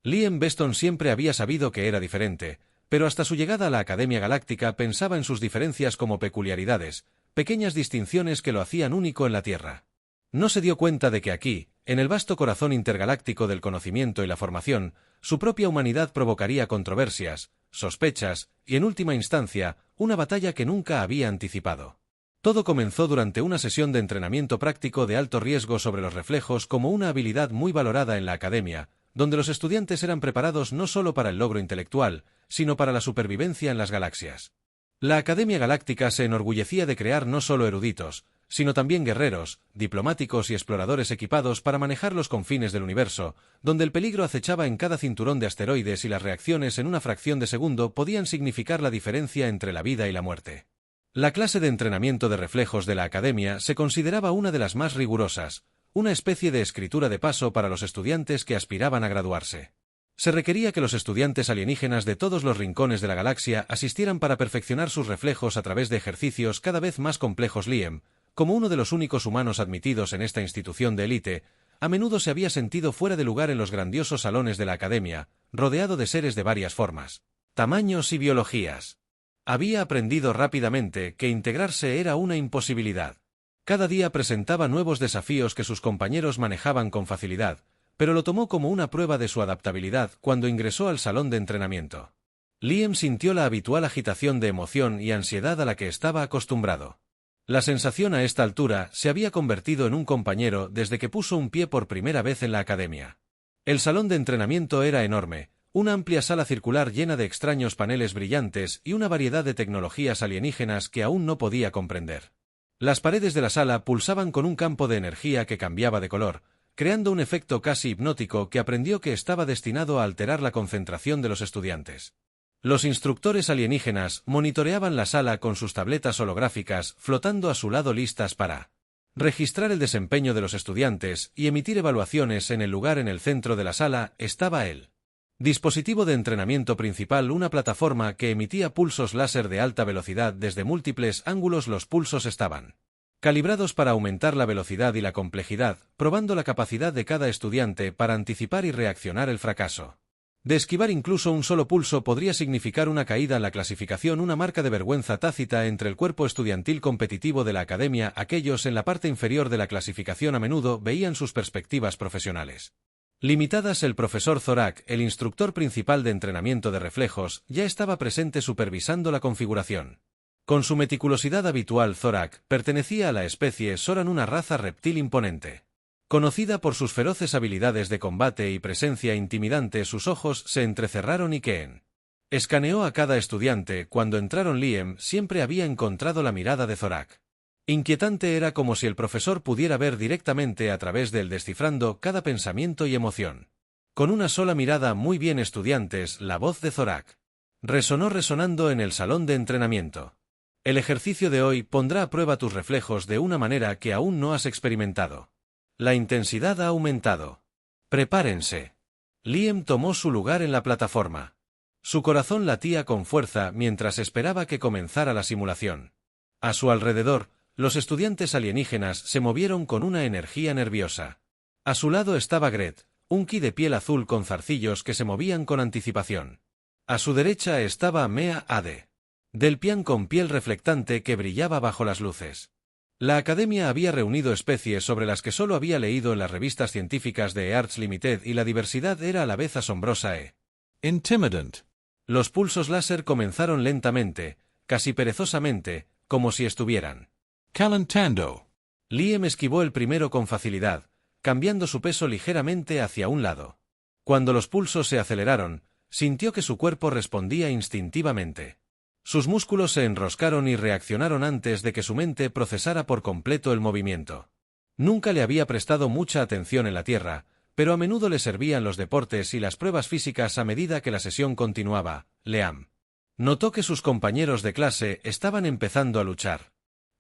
Liam Beston siempre había sabido que era diferente, pero hasta su llegada a la Academia Galáctica pensaba en sus diferencias como peculiaridades, pequeñas distinciones que lo hacían único en la Tierra. No se dio cuenta de que aquí, en el vasto corazón intergaláctico del conocimiento y la formación, su propia humanidad provocaría controversias, sospechas y, en última instancia, una batalla que nunca había anticipado. Todo comenzó durante una sesión de entrenamiento práctico de alto riesgo sobre los reflejos como una habilidad muy valorada en la Academia, donde los estudiantes eran preparados no solo para el logro intelectual, sino para la supervivencia en las galaxias. La Academia Galáctica se enorgullecía de crear no solo eruditos, sino también guerreros, diplomáticos y exploradores equipados para manejar los confines del universo, donde el peligro acechaba en cada cinturón de asteroides y las reacciones en una fracción de segundo podían significar la diferencia entre la vida y la muerte. La clase de entrenamiento de reflejos de la Academia se consideraba una de las más rigurosas, una especie de escritura de paso para los estudiantes que aspiraban a graduarse. Se requería que los estudiantes alienígenas de todos los rincones de la galaxia asistieran para perfeccionar sus reflejos a través de ejercicios cada vez más complejos. Liam, como uno de los únicos humanos admitidos en esta institución de élite, a menudo se había sentido fuera de lugar en los grandiosos salones de la Academia, rodeado de seres de varias formas, tamaños y biologías. Había aprendido rápidamente que integrarse era una imposibilidad. Cada día presentaba nuevos desafíos que sus compañeros manejaban con facilidad, pero lo tomó como una prueba de su adaptabilidad cuando ingresó al salón de entrenamiento. Liam sintió la habitual agitación de emoción y ansiedad a la que estaba acostumbrado. La sensación a esta altura se había convertido en un compañero desde que puso un pie por primera vez en la Academia. El salón de entrenamiento era enorme, una amplia sala circular llena de extraños paneles brillantes y una variedad de tecnologías alienígenas que aún no podía comprender. Las paredes de la sala pulsaban con un campo de energía que cambiaba de color, creando un efecto casi hipnótico que aprendió que estaba destinado a alterar la concentración de los estudiantes. Los instructores alienígenas monitoreaban la sala con sus tabletas holográficas flotando a su lado listas para registrar el desempeño de los estudiantes y emitir evaluaciones. En el lugar en el centro de la sala estaba el dispositivo de entrenamiento principal, una plataforma que emitía pulsos láser de alta velocidad desde múltiples ángulos. Los pulsos estaban calibrados para aumentar la velocidad y la complejidad, probando la capacidad de cada estudiante para anticipar y reaccionar el fracaso. De esquivar incluso un solo pulso podría significar una caída en la clasificación, una marca de vergüenza tácita entre el cuerpo estudiantil competitivo de la Academia. Aquellos en la parte inferior de la clasificación a menudo veían sus perspectivas profesionales limitadas. El profesor Zorak, el instructor principal de entrenamiento de reflejos, ya estaba presente supervisando la configuración. Con su meticulosidad habitual, Zorak pertenecía a la especie Soran, una raza reptil imponente. Conocida por sus feroces habilidades de combate y presencia intimidante, sus ojos se entrecerraron y Keen escaneó a cada estudiante. Cuando entraron, Liam siempre había encontrado la mirada de Zorak inquietante. Era como si el profesor pudiera ver directamente a través de él, descifrando cada pensamiento y emoción. Con una sola mirada: muy bien, estudiantes. La voz de Zorak resonando en el salón de entrenamiento. El ejercicio de hoy pondrá a prueba tus reflejos de una manera que aún no has experimentado. La intensidad ha aumentado. Prepárense. Liam tomó su lugar en la plataforma. Su corazón latía con fuerza mientras esperaba que comenzara la simulación. A su alrededor, los estudiantes alienígenas se movieron con una energía nerviosa. A su lado estaba Gret, un ki de piel azul con zarcillos que se movían con anticipación. A su derecha estaba Mea Ade, Delpian con piel reflectante que brillaba bajo las luces. La Academia había reunido especies sobre las que solo había leído en las revistas científicas de Earths Limited, y la diversidad era a la vez asombrosa e intimidante. Los pulsos láser comenzaron lentamente, casi perezosamente, como si estuvieran calentando. Liam esquivó el primero con facilidad, cambiando su peso ligeramente hacia un lado. Cuando los pulsos se aceleraron, sintió que su cuerpo respondía instintivamente. Sus músculos se enroscaron y reaccionaron antes de que su mente procesara por completo el movimiento. Nunca le había prestado mucha atención en la Tierra, pero a menudo le servían los deportes y las pruebas físicas a medida que la sesión continuaba. Liam notó que sus compañeros de clase estaban empezando a luchar.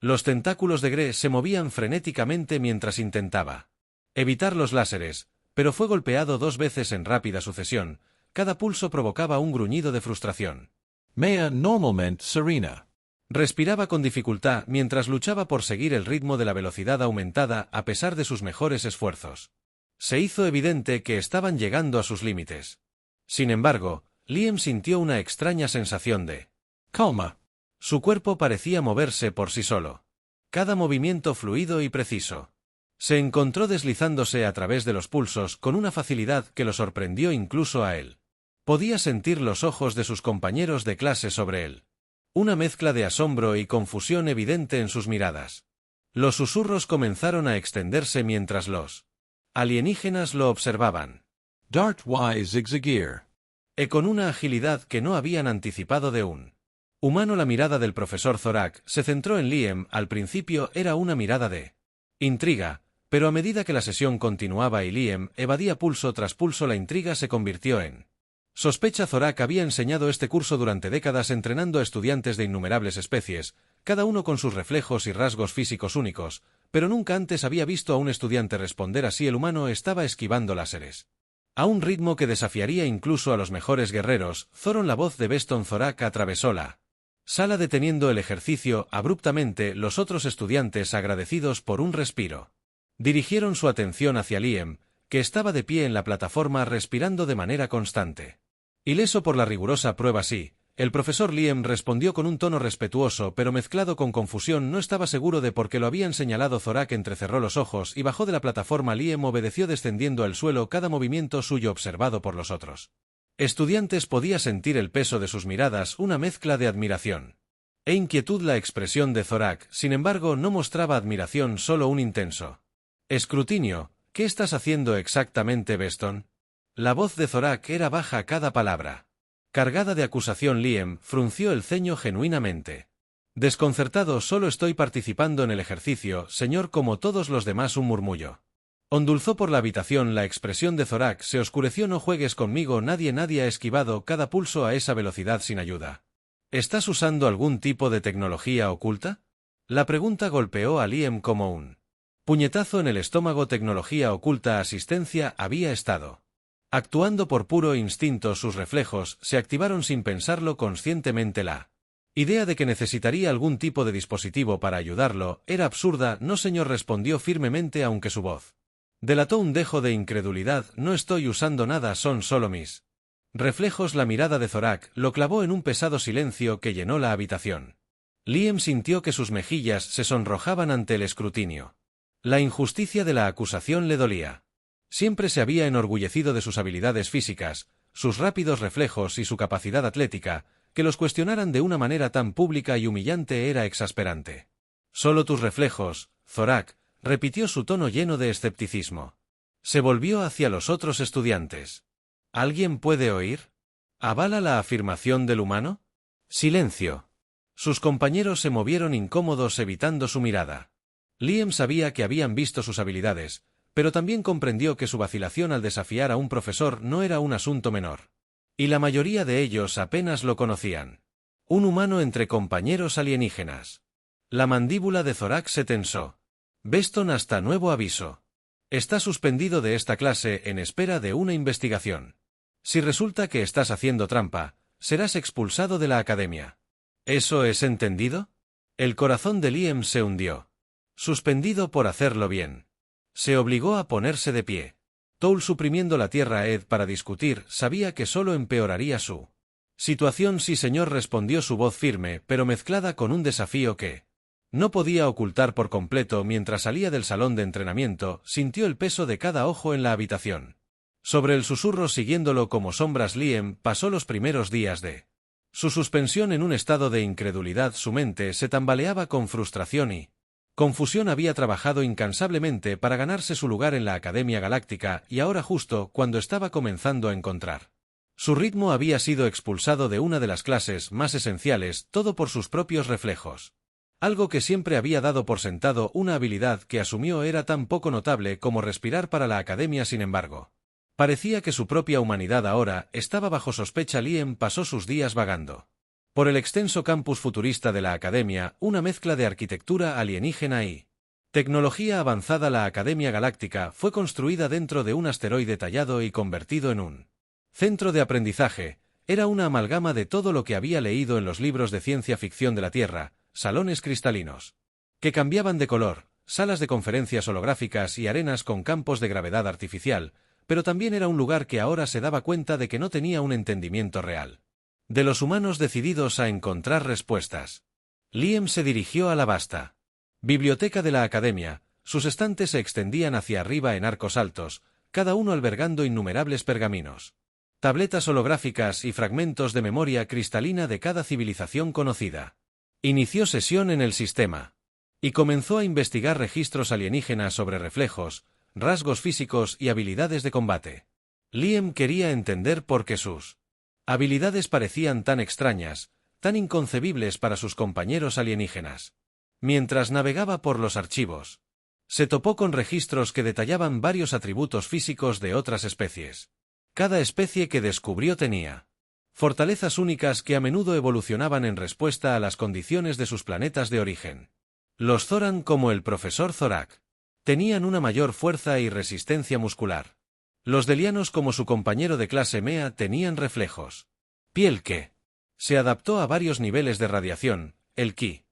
Los tentáculos de Gre se movían frenéticamente mientras intentaba evitar los láseres, pero fue golpeado 2 veces en rápida sucesión. Cada pulso provocaba un gruñido de frustración. Mea, normalmente serena, respiraba con dificultad mientras luchaba por seguir el ritmo de la velocidad aumentada a pesar de sus mejores esfuerzos. Se hizo evidente que estaban llegando a sus límites. Sin embargo, Liam sintió una extraña sensación de calma. Su cuerpo parecía moverse por sí solo. Cada movimiento fluido y preciso. Se encontró deslizándose a través de los pulsos con una facilidad que lo sorprendió incluso a él. Podía sentir los ojos de sus compañeros de clase sobre él. Una mezcla de asombro y confusión evidente en sus miradas. Los susurros comenzaron a extenderse mientras los alienígenas lo observaban. Dart Y Zigzagear. Con una agilidad que no habían anticipado de un humano. La mirada del profesor Zorak se centró en Liam. Al principio era una mirada de intriga, pero a medida que la sesión continuaba y Liam evadía pulso tras pulso, la intriga se convirtió en sospecha. Zorak había enseñado este curso durante décadas entrenando a estudiantes de innumerables especies, cada uno con sus reflejos y rasgos físicos únicos, pero nunca antes había visto a un estudiante responder así. El humano estaba esquivando láseres a un ritmo que desafiaría incluso a los mejores guerreros. Zoron, la voz de Beston Zorak atravesó la sala deteniendo el ejercicio abruptamente. Los otros estudiantes, agradecidos por un respiro, dirigieron su atención hacia Liam, que estaba de pie en la plataforma respirando de manera constante. Ileso por la rigurosa prueba, sí. El profesor Liam respondió con un tono respetuoso pero mezclado con confusión. No estaba seguro de por qué lo habían señalado. Zorak entrecerró los ojos y bajó de la plataforma. Liam obedeció descendiendo al suelo, cada movimiento suyo observado por los otros estudiantes. Podía sentir el peso de sus miradas, una mezcla de admiración e inquietud. La expresión de Zorak, sin embargo, no mostraba admiración, solo un intenso escrutinio. ¿Qué estás haciendo exactamente, Beston? La voz de Zorak era baja, cada palabra cargada de acusación. Liam frunció el ceño genuinamente desconcertado. Solo estoy participando en el ejercicio, señor, como todos los demás. Un murmullo ondulzó por la habitación. La expresión de Zorak se oscureció. No juegues conmigo. Nadie ha esquivado cada pulso a esa velocidad sin ayuda. ¿Estás usando algún tipo de tecnología oculta? La pregunta golpeó a Liam como un puñetazo en el estómago. Tecnología oculta. Asistencia. Había estado actuando por puro instinto. Sus reflejos se activaron sin pensarlo conscientemente. La idea de que necesitaría algún tipo de dispositivo para ayudarlo era absurda. No, señor, respondió firmemente, aunque su voz delató un dejo de incredulidad. No estoy usando nada, son solo mis reflejos. La mirada de Zorak lo clavó en un pesado silencio que llenó la habitación. Liam sintió que sus mejillas se sonrojaban ante el escrutinio. La injusticia de la acusación le dolía. Siempre se había enorgullecido de sus habilidades físicas, sus rápidos reflejos y su capacidad atlética. Que los cuestionaran de una manera tan pública y humillante era exasperante. Solo tus reflejos, Zorak, repitió, su tono lleno de escepticismo. Se volvió hacia los otros estudiantes. ¿Alguien puede oír? ¿Avala la afirmación del humano? Silencio. Sus compañeros se movieron incómodos, evitando su mirada. Liam sabía que habían visto sus habilidades, pero también comprendió que su vacilación al desafiar a un profesor no era un asunto menor. Y la mayoría de ellos apenas lo conocían. Un humano entre compañeros alienígenas. La mandíbula de Zorak se tensó. Beston, hasta nuevo aviso. Está suspendido de esta clase en espera de una investigación. Si resulta que estás haciendo trampa, serás expulsado de la academia. ¿Eso es entendido? El corazón de Liam se hundió. Suspendido por hacerlo bien. Se obligó a ponerse de pie. Toul, suprimiendo la tierra Ed para discutir, sabía que solo empeoraría su situación. Sí, señor, respondió su voz firme, pero mezclada con un desafío que no podía ocultar por completo. Mientras salía del salón de entrenamiento, sintió el peso de cada ojo en la habitación. Sobre el susurro, siguiéndolo como sombras, Liam pasó los primeros días de su suspensión en un estado de incredulidad. Su mente se tambaleaba con frustración y confusión. Había trabajado incansablemente para ganarse su lugar en la Academia Galáctica y ahora, justo cuando estaba comenzando a encontrar su ritmo, había sido expulsado de una de las clases más esenciales, todo por sus propios reflejos. Algo que siempre había dado por sentado, una habilidad que asumió era tan poco notable como respirar para la Academia. Sin embargo, parecía que su propia humanidad ahora estaba bajo sospecha. Liam pasó sus días vagando por el extenso campus futurista de la Academia, una mezcla de arquitectura alienígena y tecnología avanzada. La Academia Galáctica fue construida dentro de un asteroide tallado y convertido en un centro de aprendizaje. Era una amalgama de todo lo que había leído en los libros de ciencia ficción de la Tierra: salones cristalinos que cambiaban de color, salas de conferencias holográficas y arenas con campos de gravedad artificial, pero también era un lugar que ahora se daba cuenta de que no tenía un entendimiento real. De los humanos decididos a encontrar respuestas. Liam se dirigió a la vasta biblioteca de la academia. Sus estantes se extendían hacia arriba en arcos altos, cada uno albergando innumerables pergaminos, tabletas holográficas y fragmentos de memoria cristalina de cada civilización conocida. Inició sesión en el sistema y comenzó a investigar registros alienígenas sobre reflejos, rasgos físicos y habilidades de combate. Liam quería entender por qué sus habilidades parecían tan extrañas, tan inconcebibles para sus compañeros alienígenas. Mientras navegaba por los archivos, se topó con registros que detallaban varios atributos físicos de otras especies. Cada especie que descubrió tenía fortalezas únicas que a menudo evolucionaban en respuesta a las condiciones de sus planetas de origen. Los Zoran, como el profesor Zorak, tenían una mayor fuerza y resistencia muscular. Los Delianos, como su compañero de clase Mea, tenían reflejos. Piel que se adaptó a varios niveles de radiación, el Ki.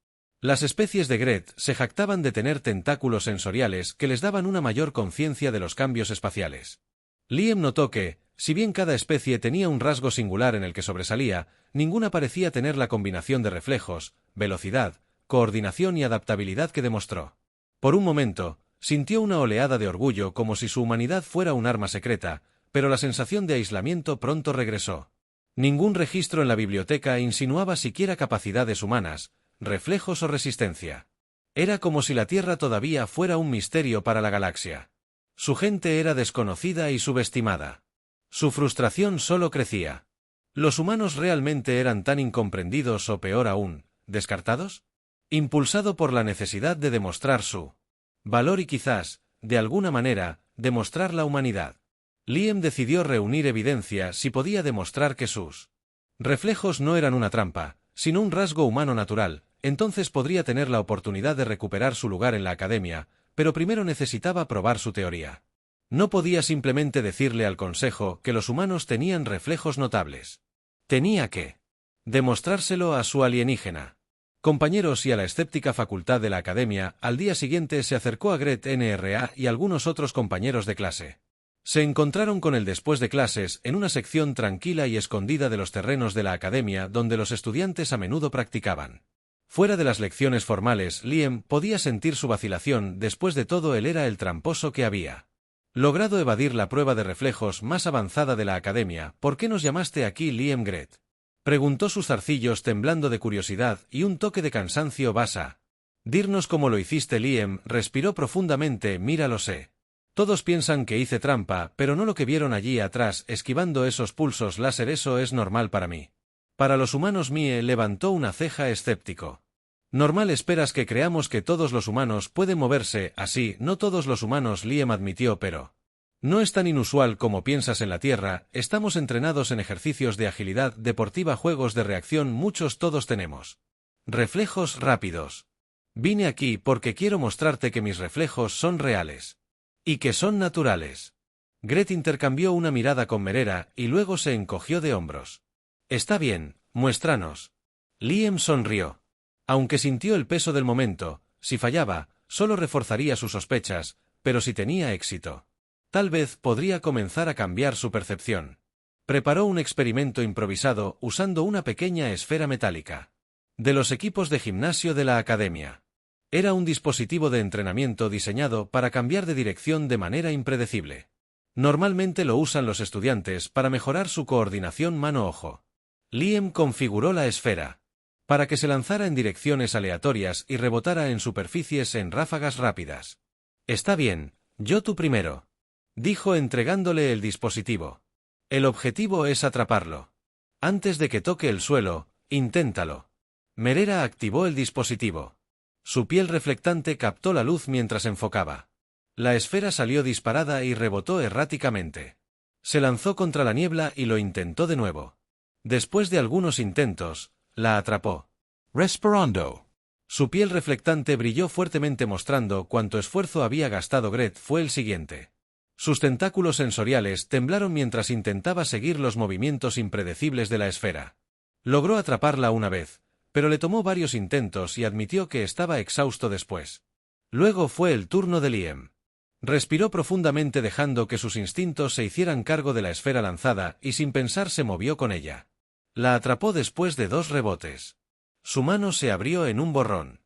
Las especies de Gret se jactaban de tener tentáculos sensoriales que les daban una mayor conciencia de los cambios espaciales. Liam notó que, si bien cada especie tenía un rasgo singular en el que sobresalía, ninguna parecía tener la combinación de reflejos, velocidad, coordinación y adaptabilidad que demostró. Por un momento, sintió una oleada de orgullo como si su humanidad fuera un arma secreta, pero la sensación de aislamiento pronto regresó. Ningún registro en la biblioteca insinuaba siquiera capacidades humanas, reflejos o resistencia. Era como si la Tierra todavía fuera un misterio para la galaxia. Su gente era desconocida y subestimada. Su frustración solo crecía. ¿Los humanos realmente eran tan incomprendidos o, peor aún, descartados? Impulsado por la necesidad de demostrar su valor y quizás, de alguna manera, demostrar la humanidad, Liam decidió reunir evidencia si podía demostrar que sus reflejos no eran una trampa, sino un rasgo humano natural. Entonces podría tener la oportunidad de recuperar su lugar en la academia, pero primero necesitaba probar su teoría. No podía simplemente decirle al consejo que los humanos tenían reflejos notables. Tenía que demostrárselo a su alienígena. Compañeros y a la escéptica facultad de la academia, al día siguiente se acercó a Gret NRA y algunos otros compañeros de clase. Se encontraron con él después de clases en una sección tranquila y escondida de los terrenos de la academia donde los estudiantes a menudo practicaban. Fuera de las lecciones formales, Liam podía sentir su vacilación. Después de todo, él era el tramposo que había logrado evadir la prueba de reflejos más avanzada de la academia. ¿Por qué nos llamaste aquí, Liam Gret?, preguntó sus zarcillos temblando de curiosidad y un toque de cansancio. ¿Vas a dirnos cómo lo hiciste? Liam respiró profundamente. Mira, lo sé. Todos piensan que hice trampa, pero no lo que vieron allí atrás, esquivando esos pulsos láser. Eso es normal para mí. Para los humanos. Mie levantó una ceja escéptico. Normal, esperas que creamos que todos los humanos pueden moverse así. No todos los humanos, Liam admitió, pero no es tan inusual como piensas en la Tierra. Estamos entrenados en ejercicios de agilidad deportiva, juegos de reacción, muchos. Todos tenemos reflejos rápidos. Vine aquí porque quiero mostrarte que mis reflejos son reales y que son naturales. Gret intercambió una mirada con Merera y luego se encogió de hombros. Está bien, muéstranos. Liam sonrió. Aunque sintió el peso del momento, si fallaba, solo reforzaría sus sospechas, pero si tenía éxito, tal vez podría comenzar a cambiar su percepción. Preparó un experimento improvisado usando una pequeña esfera metálica de los equipos de gimnasio de la academia. Era un dispositivo de entrenamiento diseñado para cambiar de dirección de manera impredecible. Normalmente lo usan los estudiantes para mejorar su coordinación mano-ojo. Liam configuró la esfera para que se lanzara en direcciones aleatorias y rebotara en superficies en ráfagas rápidas. Está bien, yo tú primero, dijo entregándole el dispositivo. El objetivo es atraparlo. Antes de que toque el suelo, inténtalo. Merera activó el dispositivo. Su piel reflectante captó la luz mientras enfocaba. La esfera salió disparada y rebotó erráticamente. Se lanzó contra la niebla y lo intentó de nuevo. Después de algunos intentos, la atrapó. Respirando. Su piel reflectante brilló fuertemente mostrando cuánto esfuerzo había gastado Gret. Fue el siguiente. Sus tentáculos sensoriales temblaron mientras intentaba seguir los movimientos impredecibles de la esfera. Logró atraparla una vez, pero le tomó varios intentos y admitió que estaba exhausto después. Luego fue el turno de Liam. Respiró profundamente dejando que sus instintos se hicieran cargo de la esfera lanzada y sin pensar se movió con ella. La atrapó después de 2 rebotes. Su mano se abrió en un borrón.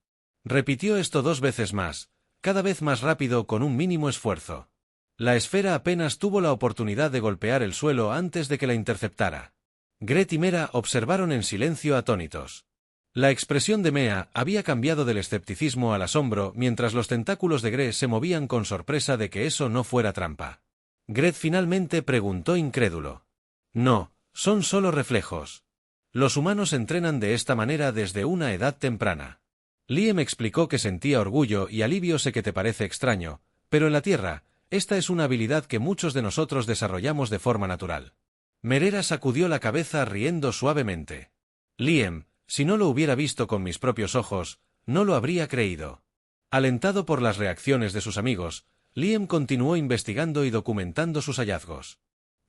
Repitió esto 2 veces más, cada vez más rápido con un mínimo esfuerzo. La esfera apenas tuvo la oportunidad de golpear el suelo antes de que la interceptara. Gret y Mera observaron en silencio atónitos. La expresión de Mea había cambiado del escepticismo al asombro mientras los tentáculos de Gret se movían con sorpresa de que eso no fuera trampa. Gret finalmente preguntó incrédulo. No, son solo reflejos. Los humanos entrenan de esta manera desde una edad temprana. Liam explicó que sentía orgullo y alivio. Sé que te parece extraño, pero en la Tierra, esta es una habilidad que muchos de nosotros desarrollamos de forma natural. Merera sacudió la cabeza riendo suavemente. Liam, si no lo hubiera visto con mis propios ojos, no lo habría creído. Alentado por las reacciones de sus amigos, Liam continuó investigando y documentando sus hallazgos.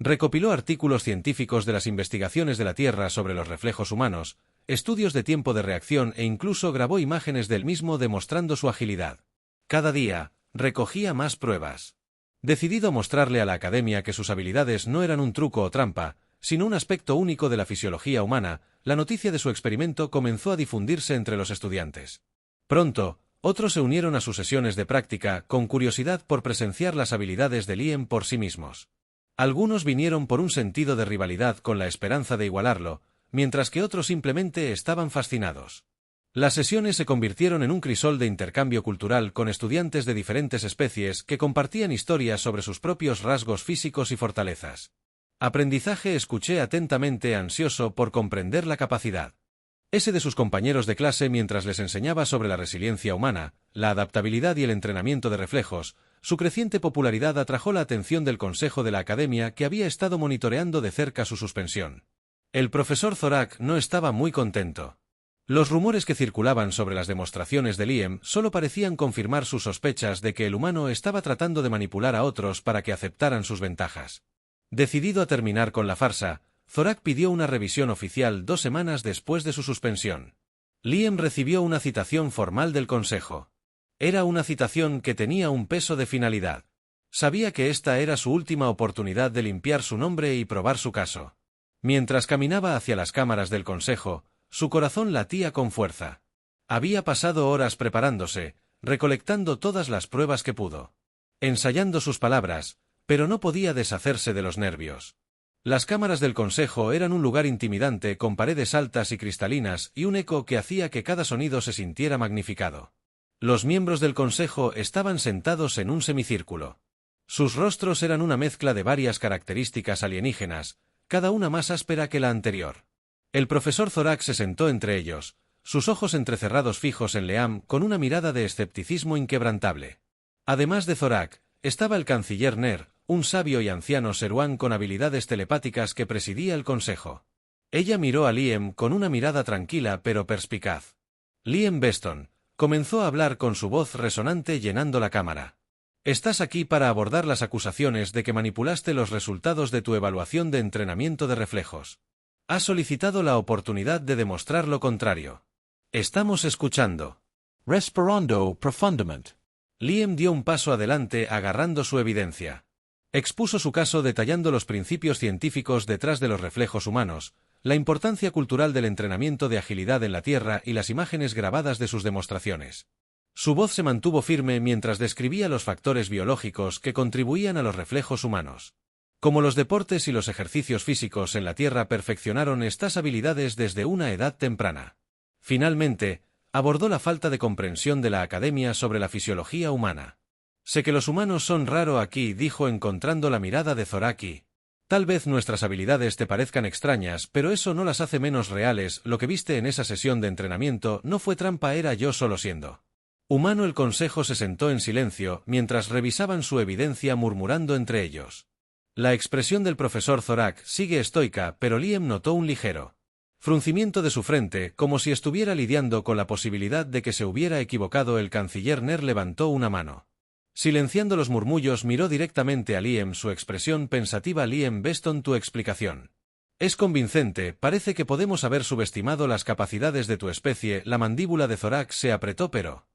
Recopiló artículos científicos de las investigaciones de la Tierra sobre los reflejos humanos, estudios de tiempo de reacción e incluso grabó imágenes del mismo demostrando su agilidad. Cada día, recogía más pruebas. Decidido a mostrarle a la Academia que sus habilidades no eran un truco o trampa, sino un aspecto único de la fisiología humana, la noticia de su experimento comenzó a difundirse entre los estudiantes. Pronto, otros se unieron a sus sesiones de práctica, con curiosidad por presenciar las habilidades de Liam por sí mismos. Algunos vinieron por un sentido de rivalidad con la esperanza de igualarlo, mientras que otros simplemente estaban fascinados. Las sesiones se convirtieron en un crisol de intercambio cultural con estudiantes de diferentes especies que compartían historias sobre sus propios rasgos físicos y fortalezas. Aprendizaje. Escuché atentamente, ansioso por comprender la capacidad. Ese de sus compañeros de clase mientras les enseñaba sobre la resiliencia humana, la adaptabilidad y el entrenamiento de reflejos. Su creciente popularidad atrajo la atención del Consejo de la Academia que había estado monitoreando de cerca su suspensión. El profesor Zorak no estaba muy contento. Los rumores que circulaban sobre las demostraciones de Liam solo parecían confirmar sus sospechas de que el humano estaba tratando de manipular a otros para que aceptaran sus ventajas. Decidido a terminar con la farsa, Zorak pidió una revisión oficial 2 semanas después de su suspensión. Liam recibió una citación formal del Consejo. Era una citación que tenía un peso de finalidad. Sabía que esta era su última oportunidad de limpiar su nombre y probar su caso. Mientras caminaba hacia las cámaras del Consejo, su corazón latía con fuerza. Había pasado horas preparándose, recolectando todas las pruebas que pudo. Ensayando sus palabras, pero no podía deshacerse de los nervios. Las cámaras del Consejo eran un lugar intimidante con paredes altas y cristalinas y un eco que hacía que cada sonido se sintiera magnificado. Los miembros del Consejo estaban sentados en un semicírculo. Sus rostros eran una mezcla de varias características alienígenas, cada una más áspera que la anterior. El profesor Zorak se sentó entre ellos, sus ojos entrecerrados fijos en Liam con una mirada de escepticismo inquebrantable. Además de Zorak, estaba el canciller Ner, un sabio y anciano seruán con habilidades telepáticas que presidía el consejo. Ella miró a Liam con una mirada tranquila pero perspicaz. Liam Beston comenzó a hablar con su voz resonante llenando la cámara. Estás aquí para abordar las acusaciones de que manipulaste los resultados de tu evaluación de entrenamiento de reflejos. Has solicitado la oportunidad de demostrar lo contrario. Estamos escuchando. Respirando profundamente. Liam dio un paso adelante agarrando su evidencia. Expuso su caso detallando los principios científicos detrás de los reflejos humanos, la importancia cultural del entrenamiento de agilidad en la Tierra y las imágenes grabadas de sus demostraciones. Su voz se mantuvo firme mientras describía los factores biológicos que contribuían a los reflejos humanos. Como los deportes y los ejercicios físicos en la Tierra perfeccionaron estas habilidades desde una edad temprana. Finalmente, abordó la falta de comprensión de la Academia sobre la fisiología humana. Sé que los humanos son raro aquí, dijo encontrando la mirada de Zoraki. Tal vez nuestras habilidades te parezcan extrañas, pero eso no las hace menos reales. Lo que viste en esa sesión de entrenamiento no fue trampa, era yo solo siendo humano. El consejo se sentó en silencio mientras revisaban su evidencia murmurando entre ellos. La expresión del profesor Zorak sigue estoica, pero Liam notó un ligero fruncimiento de su frente, como si estuviera lidiando con la posibilidad de que se hubiera equivocado. El canciller Ner levantó una mano. Silenciando los murmullos, miró directamente a Liam, su expresión pensativa. Liam Beston, tu explicación es convincente, parece que podemos haber subestimado las capacidades de tu especie. La mandíbula de Zorak se apretó, pero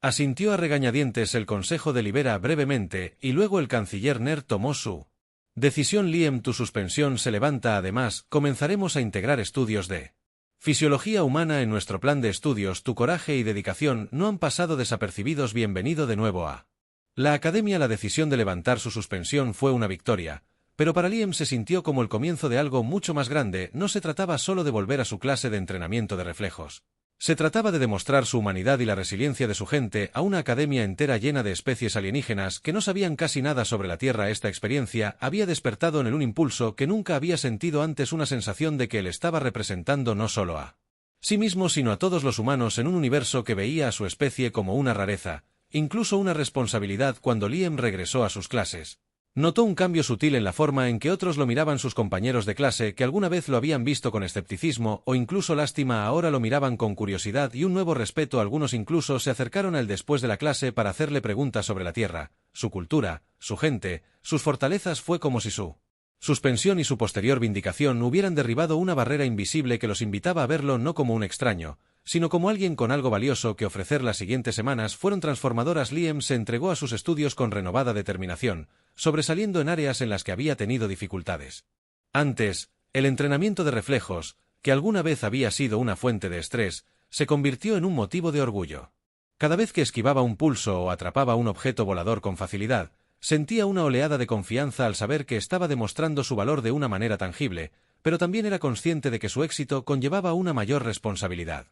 Asintió a regañadientes el consejo delibera brevemente, y luego el canciller Nerd tomó su decisión. Liam, tu suspensión se levanta. Además, comenzaremos a integrar estudios de fisiología humana en nuestro plan de estudios. Tu coraje y dedicación no han pasado desapercibidos. Bienvenido de nuevo a la academia. La decisión de levantar su suspensión fue una victoria, pero para Liam se sintió como el comienzo de algo mucho más grande. No se trataba solo de volver a su clase de entrenamiento de reflejos. Se trataba de demostrar su humanidad y la resiliencia de su gente a una academia entera llena de especies alienígenas que no sabían casi nada sobre la Tierra. Esta experiencia había despertado en él un impulso que nunca había sentido antes, una sensación de que él estaba representando no solo a sí mismo sino a todos los humanos en un universo que veía a su especie como una rareza, incluso una responsabilidad. Cuando Liam regresó a sus clases, notó un cambio sutil en la forma en que otros lo miraban. Sus compañeros de clase, que alguna vez lo habían visto con escepticismo o incluso lástima, ahora lo miraban con curiosidad y un nuevo respeto. Algunos incluso se acercaron a él después de la clase para hacerle preguntas sobre la Tierra, su cultura, su gente, sus fortalezas. Fue como si su suspensión y su posterior vindicación hubieran derribado una barrera invisible que los invitaba a verlo no como un extraño, sino como alguien con algo valioso que ofrecer. Las siguientes semanas fueron transformadoras. Liam se entregó a sus estudios con renovada determinación, sobresaliendo en áreas en las que había tenido dificultades. Antes, el entrenamiento de reflejos, que alguna vez había sido una fuente de estrés, se convirtió en un motivo de orgullo. Cada vez que esquivaba un pulso o atrapaba un objeto volador con facilidad, sentía una oleada de confianza al saber que estaba demostrando su valor de una manera tangible, pero también era consciente de que su éxito conllevaba una mayor responsabilidad.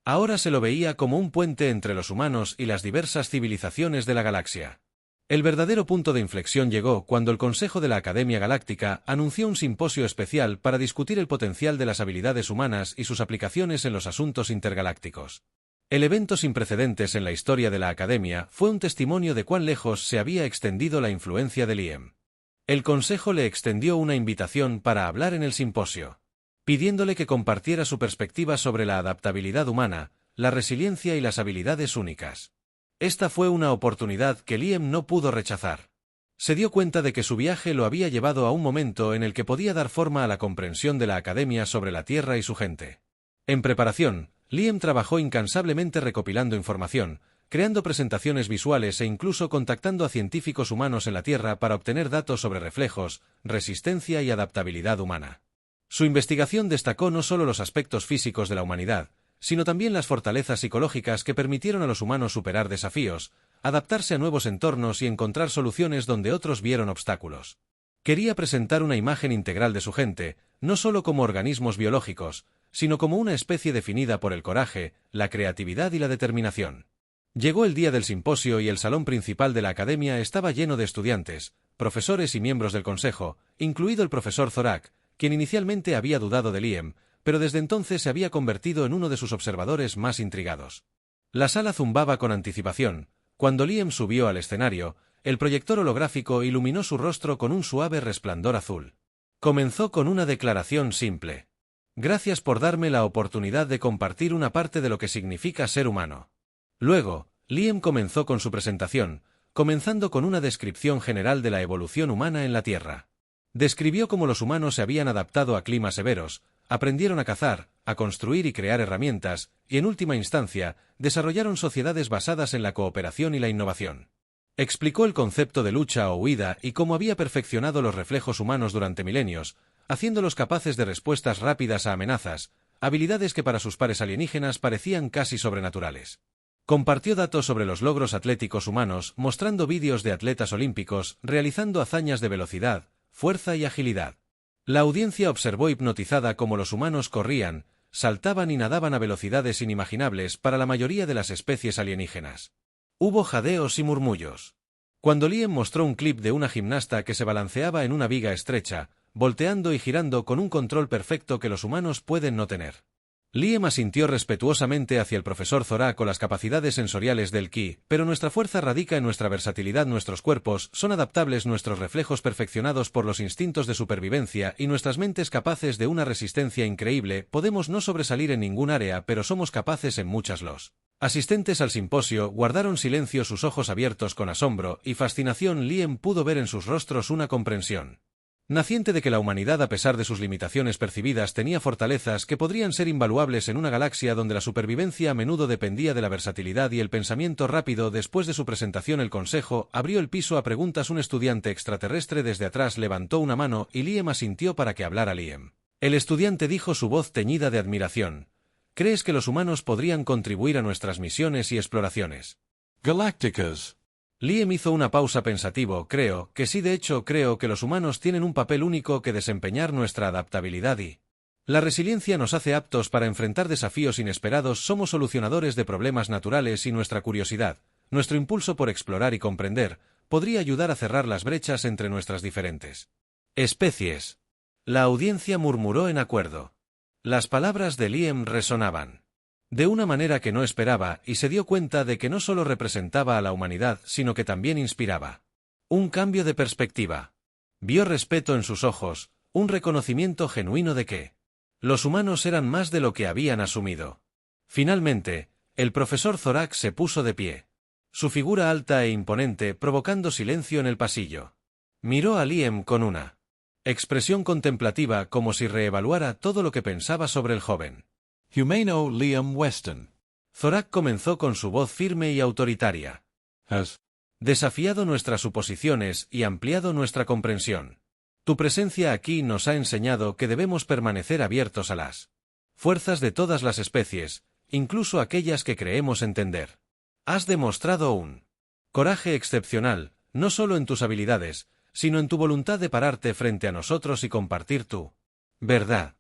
Ahora se lo veía como un puente entre los humanos y las diversas civilizaciones de la galaxia. El verdadero punto de inflexión llegó cuando el Consejo de la Academia Galáctica anunció un simposio especial para discutir el potencial de las habilidades humanas y sus aplicaciones en los asuntos intergalácticos. El evento, sin precedentes en la historia de la Academia, fue un testimonio de cuán lejos se había extendido la influencia de Liam. El Consejo le extendió una invitación para hablar en el simposio, pidiéndole que compartiera su perspectiva sobre la adaptabilidad humana, la resiliencia y las habilidades únicas. Esta fue una oportunidad que Liam no pudo rechazar. Se dio cuenta de que su viaje lo había llevado a un momento en el que podía dar forma a la comprensión de la Academia sobre la Tierra y su gente. En preparación, Liam trabajó incansablemente recopilando información, creando presentaciones visuales e incluso contactando a científicos humanos en la Tierra para obtener datos sobre reflejos, resistencia y adaptabilidad humana. Su investigación destacó no solo los aspectos físicos de la humanidad, sino también las fortalezas psicológicas que permitieron a los humanos superar desafíos, adaptarse a nuevos entornos y encontrar soluciones donde otros vieron obstáculos. Quería presentar una imagen integral de su gente, no solo como organismos biológicos, sino como una especie definida por el coraje, la creatividad y la determinación. Llegó el día del simposio y el salón principal de la academia estaba lleno de estudiantes, profesores y miembros del consejo, incluido el profesor Zorak, quien inicialmente había dudado de Liam, pero desde entonces se había convertido en uno de sus observadores más intrigados. La sala zumbaba con anticipación. Cuando Liam subió al escenario, el proyector holográfico iluminó su rostro con un suave resplandor azul. Comenzó con una declaración simple. Gracias por darme la oportunidad de compartir una parte de lo que significa ser humano. Luego, Liam comenzó con su presentación, comenzando con una descripción general de la evolución humana en la Tierra. Describió cómo los humanos se habían adaptado a climas severos, aprendieron a cazar, a construir y crear herramientas, y en última instancia, desarrollaron sociedades basadas en la cooperación y la innovación. Explicó el concepto de lucha o huida y cómo había perfeccionado los reflejos humanos durante milenios, haciéndolos capaces de respuestas rápidas a amenazas, habilidades que para sus pares alienígenas parecían casi sobrenaturales. Compartió datos sobre los logros atléticos humanos, mostrando vídeos de atletas olímpicos realizando hazañas de velocidad, fuerza y agilidad. La audiencia observó hipnotizada cómo los humanos corrían, saltaban y nadaban a velocidades inimaginables para la mayoría de las especies alienígenas. Hubo jadeos y murmullos. Cuando Liam mostró un clip de una gimnasta que se balanceaba en una viga estrecha, volteando y girando con un control perfecto que los humanos pueden no tener. Liam asintió respetuosamente hacia el profesor Zorak con las capacidades sensoriales del ki, pero nuestra fuerza radica en nuestra versatilidad. Nuestros cuerpos son adaptables, nuestros reflejos perfeccionados por los instintos de supervivencia y nuestras mentes capaces de una resistencia increíble. Podemos no sobresalir en ningún área, pero somos capaces en muchas. Los asistentes al simposio guardaron silencio, sus ojos abiertos con asombro y fascinación. Liam pudo ver en sus rostros una comprensión. naciente de que la humanidad, a pesar de sus limitaciones percibidas, tenía fortalezas que podrían ser invaluables en una galaxia donde la supervivencia a menudo dependía de la versatilidad y el pensamiento rápido. Después de su presentación, el consejo abrió el piso a preguntas. Un estudiante extraterrestre desde atrás levantó una mano y Liam asintió para que hablara Liam. El estudiante dijo, su voz teñida de admiración: ¿crees que los humanos podrían contribuir a nuestras misiones y exploraciones Galacticas? Liam hizo una pausa pensativo. Creo que sí, de hecho creo que los humanos tienen un papel único que desempeñar. Nuestra adaptabilidad y la resiliencia nos hace aptos para enfrentar desafíos inesperados. Somos solucionadores de problemas naturales y nuestra curiosidad, nuestro impulso por explorar y comprender, podría ayudar a cerrar las brechas entre nuestras diferentes especies. La audiencia murmuró en acuerdo. Las palabras de Liam resonaban de una manera que no esperaba, y se dio cuenta de que no solo representaba a la humanidad, sino que también inspiraba un cambio de perspectiva. Vio respeto en sus ojos, un reconocimiento genuino de que los humanos eran más de lo que habían asumido. Finalmente, el profesor Zorak se puso de pie, su figura alta e imponente provocando silencio en el pasillo. Miró a Liam con una expresión contemplativa, como si reevaluara todo lo que pensaba sobre el joven. Humano Liam Weston Zorak comenzó con su voz firme y autoritaria. has Desafiado nuestras suposiciones y ampliado nuestra comprensión. Tu presencia aquí nos ha enseñado que debemos permanecer abiertos a las fuerzas de todas las especies, incluso aquellas que creemos entender. Has demostrado un coraje excepcional, no solo en tus habilidades, sino en tu voluntad de pararte frente a nosotros y compartir tu verdad.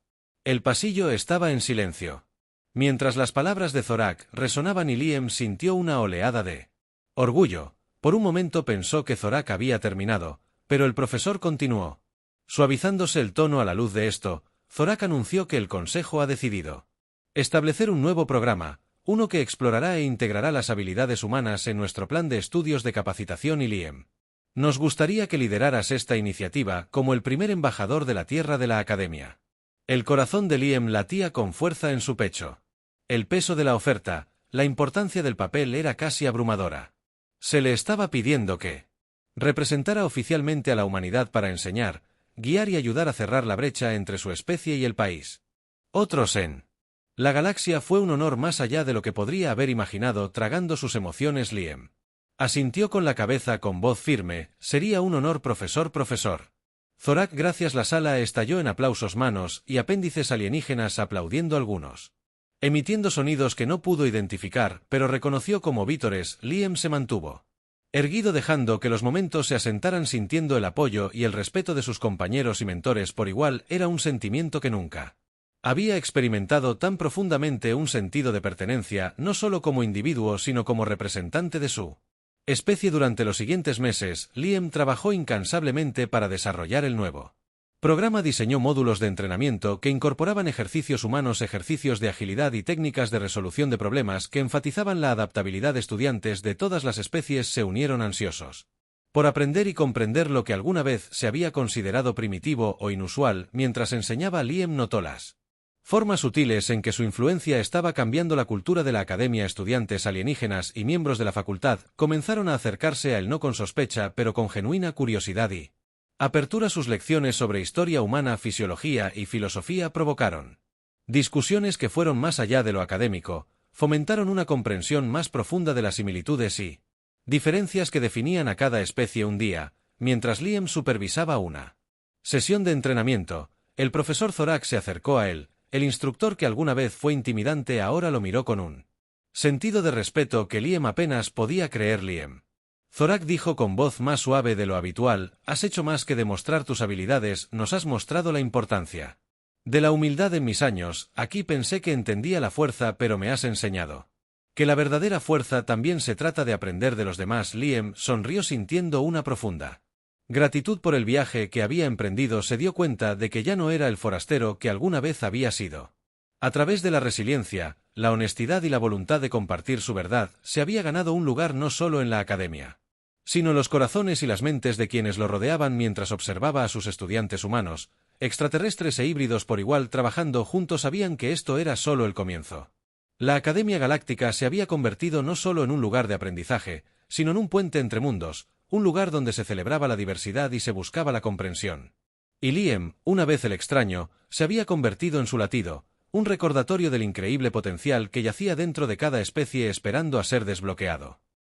El pasillo estaba en silencio. Mientras las palabras de Zorak resonaban y Liam sintió una oleada de orgullo. Por un momento pensó que Zorak había terminado, pero el profesor continuó. Suavizándose el tono a la luz de esto, Zorak anunció que el Consejo ha decidido establecer un nuevo programa, uno que explorará e integrará las habilidades humanas en nuestro plan de estudios de capacitación. Y Liam, nos gustaría que lideraras esta iniciativa como el primer embajador de la Tierra de la Academia. El corazón de Liam latía con fuerza en su pecho. El peso de la oferta, la importancia del papel era casi abrumadora. Se le estaba pidiendo que representara oficialmente a la humanidad para enseñar, guiar y ayudar a cerrar la brecha entre su especie y el país. Otros en la galaxia. Fue un honor más allá de lo que podría haber imaginado. Tragando sus emociones, Liam asintió con la cabeza con voz firme. Sería un honor, profesor. Zorak, gracias. La sala estalló en aplausos, manos y apéndices alienígenas aplaudiendo, algunos emitiendo sonidos que no pudo identificar, pero reconoció como vítores. Liam se mantuvo erguido, dejando que los momentos se asentaran, sintiendo el apoyo y el respeto de sus compañeros y mentores por igual. Era un sentimiento que nunca había experimentado tan profundamente, un sentido de pertenencia, no solo como individuo sino como representante de su especie. Durante los siguientes meses, Liam trabajó incansablemente para desarrollar el nuevo programa. Diseñó módulos de entrenamiento que incorporaban ejercicios humanos, ejercicios de agilidad y técnicas de resolución de problemas que enfatizaban la adaptabilidad. Estudiantes de todas las especies se unieron, ansiosos por aprender y comprender lo que alguna vez se había considerado primitivo o inusual. Mientras enseñaba, Liam notó las formas sutiles en que su influencia estaba cambiando la cultura de la academia. Estudiantes alienígenas y miembros de la facultad comenzaron a acercarse a él, no con sospecha, pero con genuina curiosidad y apertura. Sus lecciones sobre historia humana, fisiología y filosofía provocaron discusiones que fueron más allá de lo académico, fomentaron una comprensión más profunda de las similitudes y diferencias que definían a cada especie. Un día, mientras Liam supervisaba una sesión de entrenamiento, el profesor Zorak se acercó a él. El instructor, que alguna vez fue intimidante, ahora lo miró con un sentido de respeto que Liam apenas podía creer. Liam, Zorak dijo con voz más suave de lo habitual, has hecho más que demostrar tus habilidades, nos has mostrado la importancia de la humildad. En mis años aquí pensé que entendía la fuerza, pero me has enseñado que la verdadera fuerza también se trata de aprender de los demás. Liam sonrió sintiendo una profunda gratitud por el viaje que había emprendido. Se dio cuenta de que ya no era el forastero que alguna vez había sido. A través de la resiliencia, la honestidad y la voluntad de compartir su verdad, se había ganado un lugar no solo en la academia, sino en los corazones y las mentes de quienes lo rodeaban. Mientras observaba a sus estudiantes humanos, extraterrestres e híbridos por igual trabajando juntos, sabían que esto era solo el comienzo. La Academia Galáctica se había convertido no solo en un lugar de aprendizaje, sino en un puente entre mundos, un lugar donde se celebraba la diversidad y se buscaba la comprensión. Y Liam, una vez el extraño, se había convertido en su latido, un recordatorio del increíble potencial que yacía dentro de cada especie esperando a ser desbloqueado.